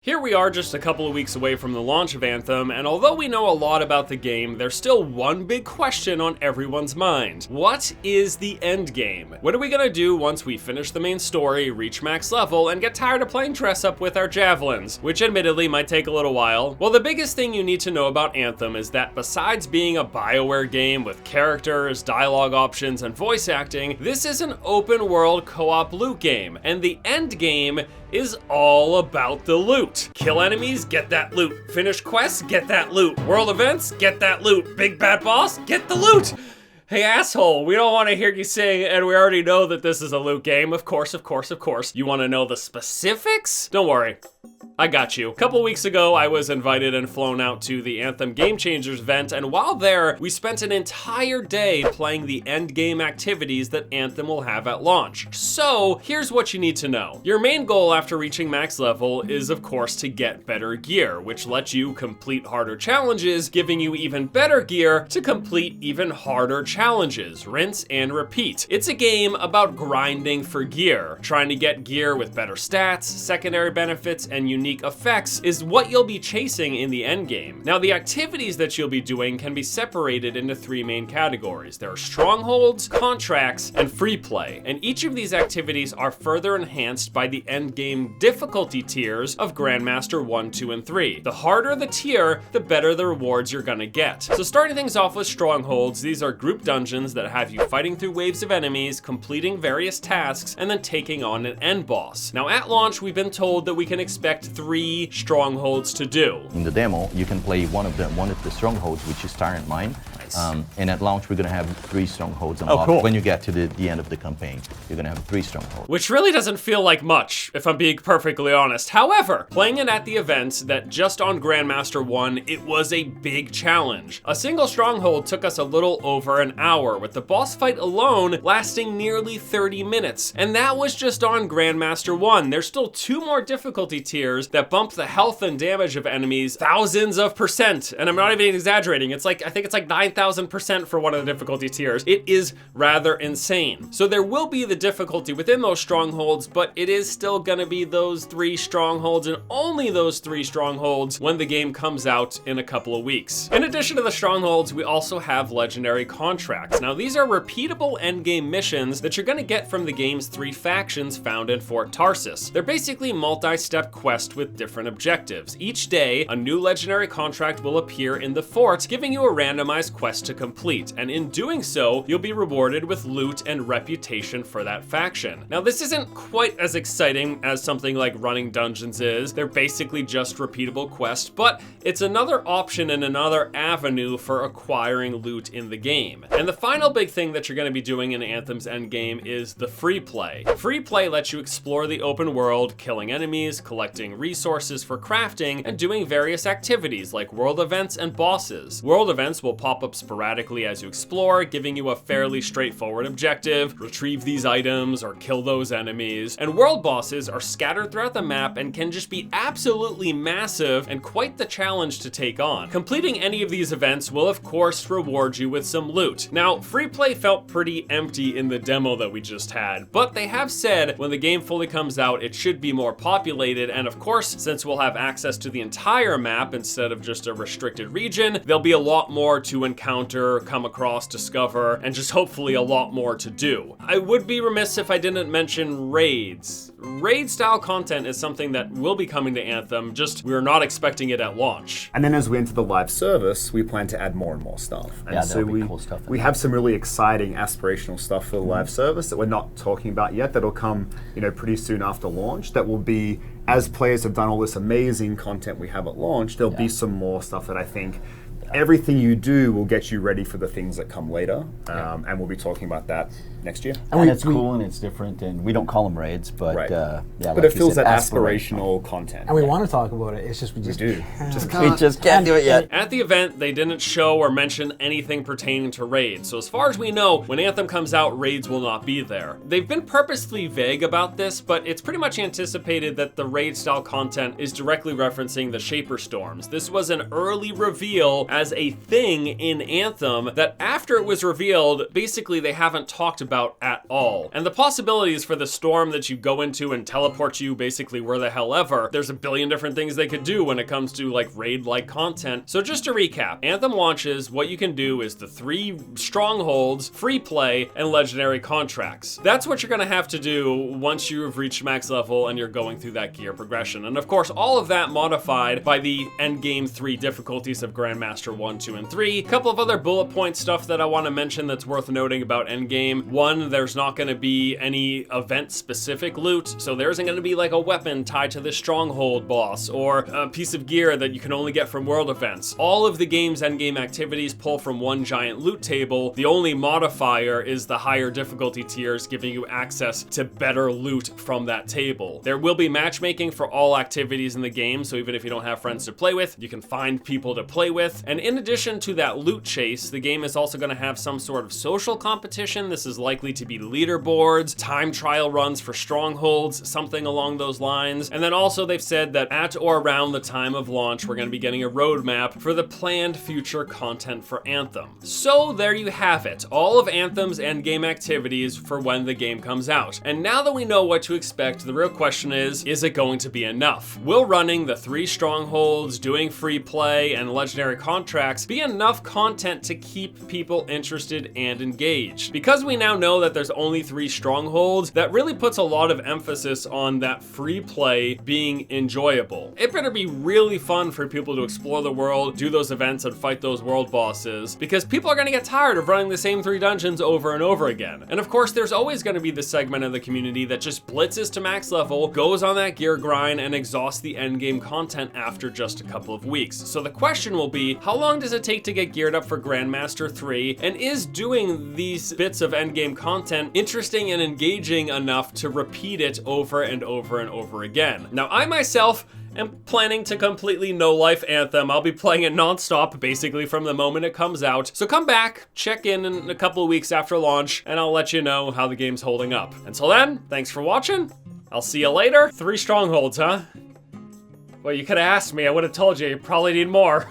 Here we are just a couple of weeks away from the launch of Anthem, and although we know a lot about the game, there's still one big question on everyone's mind. What is the end game? What are we gonna do once we finish the main story, reach max level, and get tired of playing dress up with our javelins? Which admittedly might take a little while. Well, the biggest thing you need to know about Anthem is that besides being a BioWare game with characters, dialogue options, and voice acting, this is an open world co-op loot game, and the end game is all about the loot. Kill enemies, get that loot. Finish quests, get that loot. World events, get that loot. Big bad boss, get the loot. Hey asshole, we don't want to hear you sing, and we already know that this is a loot game. Of course. You want to know the specifics? Don't worry. I got you. A couple weeks ago, I was invited and flown out to the Anthem Game Changers event, and while there, we spent an entire day playing the end game activities that Anthem will have at launch. So, here's what you need to know. Your main goal after reaching max level is, of course, to get better gear, which lets you complete harder challenges, giving you even better gear to complete even harder challenges. Rinse and repeat. It's a game about grinding for gear. Trying to get gear with better stats, secondary benefits, and unique effects is what you'll be chasing in the end game. Now, the activities that you'll be doing can be separated into three main categories. There are Strongholds, Contracts, and Freeplay, and each of these activities are further enhanced by the end game difficulty tiers of Grandmaster 1, 2, and 3. The harder the tier, the better the rewards you're gonna get. So starting things off with Strongholds, these are group dungeons that have you fighting through waves of enemies, completing various tasks, and then taking on an end boss. Now at launch, we've been told that we can expect 3 strongholds to do. In the demo, you can play one of the strongholds, which is Tyrant Mine. And at launch, we're gonna have 3 strongholds unlocked. Cool. When you get to the end of the campaign, you're gonna have 3 strongholds. Which really doesn't feel like much, if I'm being perfectly honest. However, playing it at the event that just on Grandmaster 1, it was a big challenge. A single stronghold took us a little over an hour, with the boss fight alone lasting nearly 30 minutes. And that was just on Grandmaster 1. There's still 2 more difficulty tiers that bump the health and damage of enemies thousands of %. And I'm not even exaggerating. It's like, I think it's like 9,000% for one of the difficulty tiers. It is rather insane. So there will be the difficulty within those strongholds, but it is still gonna be those 3 strongholds and only those 3 strongholds when the game comes out in a couple of weeks. In addition to the strongholds, we also have legendary contracts. Now these are repeatable endgame missions that you're gonna get from the game's 3 factions found in Fort Tarsus. They're basically multi-step quests with different objectives. Each day, a new legendary contract will appear in the fort, giving you a randomized quest to complete, and in doing so, you'll be rewarded with loot and reputation for that faction. Now, this isn't quite as exciting as something like running dungeons is. They're basically just repeatable quests, but it's another option and another avenue for acquiring loot in the game. And the final big thing that you're going to be doing in Anthem's endgame is the free play. Free play lets you explore the open world, killing enemies, collecting resources for crafting, and doing various activities like world events and bosses. World events will pop up sporadically as you explore, giving you a fairly straightforward objective: retrieve these items or kill those enemies. And world bosses are scattered throughout the map and can just be absolutely massive and quite the challenge to take on. Completing any of these events will of course reward you with some loot. Now, free play felt pretty empty in the demo that we just had, but they have said when the game fully comes out, it should be more populated, and of course, since we'll have access to the entire map instead of just a restricted region, there'll be a lot more to encounter, come across, discover, and just hopefully a lot more to do. I would be remiss if I didn't mention raids. Raid-style content is something that will be coming to Anthem, just we're not expecting it at launch. And then as we enter the live service, we plan to add more and more stuff. And Yeah, so that'll be cool stuff. we have some really exciting aspirational stuff for the live service that we're not talking about yet, that'll come, pretty soon after launch, that will be, as players have done all this amazing content we have at launch, there'll be some more stuff that I think everything you do will get you ready for the things that come later, and we'll be talking about that next year. And it's cool and it's different, and we don't call them raids, but Right. yeah, But like it you feels said, that aspirational content. And we want to talk about it. It's just we just do. can't. We just can't do it yet. At the event, they didn't show or mention anything pertaining to raids, so as far as we know, when Anthem comes out, raids will not be there. They've been purposely vague about this, but it's pretty much anticipated that the raid-style content is directly referencing the Shaper Storms. This was an early reveal as a thing in Anthem that after it was revealed, basically they haven't talked about at all. And the possibilities for the storm that you go into and teleport you basically where the hell ever, there's a billion different things they could do when it comes to like raid-like content. So just to recap, Anthem launches, what you can do is the 3 strongholds, free play, and legendary contracts. That's what you're gonna have to do once you have reached max level and you're going through that gear progression. And of course, all of that modified by the endgame 3 difficulties of Grandmaster 1, 2, and 3. A couple of other bullet point stuff that I want to mention that's worth noting about endgame. 1, there's not going to be any event-specific loot, so there isn't going to be like a weapon tied to the stronghold boss or a piece of gear that you can only get from world events. All of the game's endgame activities pull from one giant loot table. The only modifier is the higher difficulty tiers giving you access to better loot from that table. There will be matchmaking for all activities in the game, so even if you don't have friends to play with, you can find people to play with. And in addition to that loot chase, the game is also going to have some sort of social competition. This is likely to be leaderboards, time trial runs for strongholds, something along those lines. And then also they've said that at or around the time of launch, we're going to be getting a roadmap for the planned future content for Anthem. So there you have it, all of Anthem's endgame activities for when the game comes out. And now that we know what to expect, the real question is it going to be enough? Will running the 3 strongholds, doing free play, and legendary contracts be enough content to keep people interested and engaged? Because we now know that there's only 3 strongholds, that really puts a lot of emphasis on that free play being enjoyable. It better be really fun for people to explore the world, do those events, and fight those world bosses, because people are gonna get tired of running the same 3 dungeons over and over again. And of course, there's always gonna be the segment of the community that just blitzes to max level, goes on that gear grind, and exhausts the endgame content after just a couple of weeks. So the question will be, how long does it take to get geared up for Grandmaster 3? And is doing these bits of endgame content interesting and engaging enough to repeat it over and over and over again? Now, I myself am planning to completely no-life Anthem. I'll be playing it non-stop, basically from the moment it comes out. So come back, check in a couple of weeks after launch, and I'll let you know how the game's holding up. Until then, thanks for watching. I'll see you later. 3 strongholds, huh? Well, you could have asked me. I would have told you. You probably need more.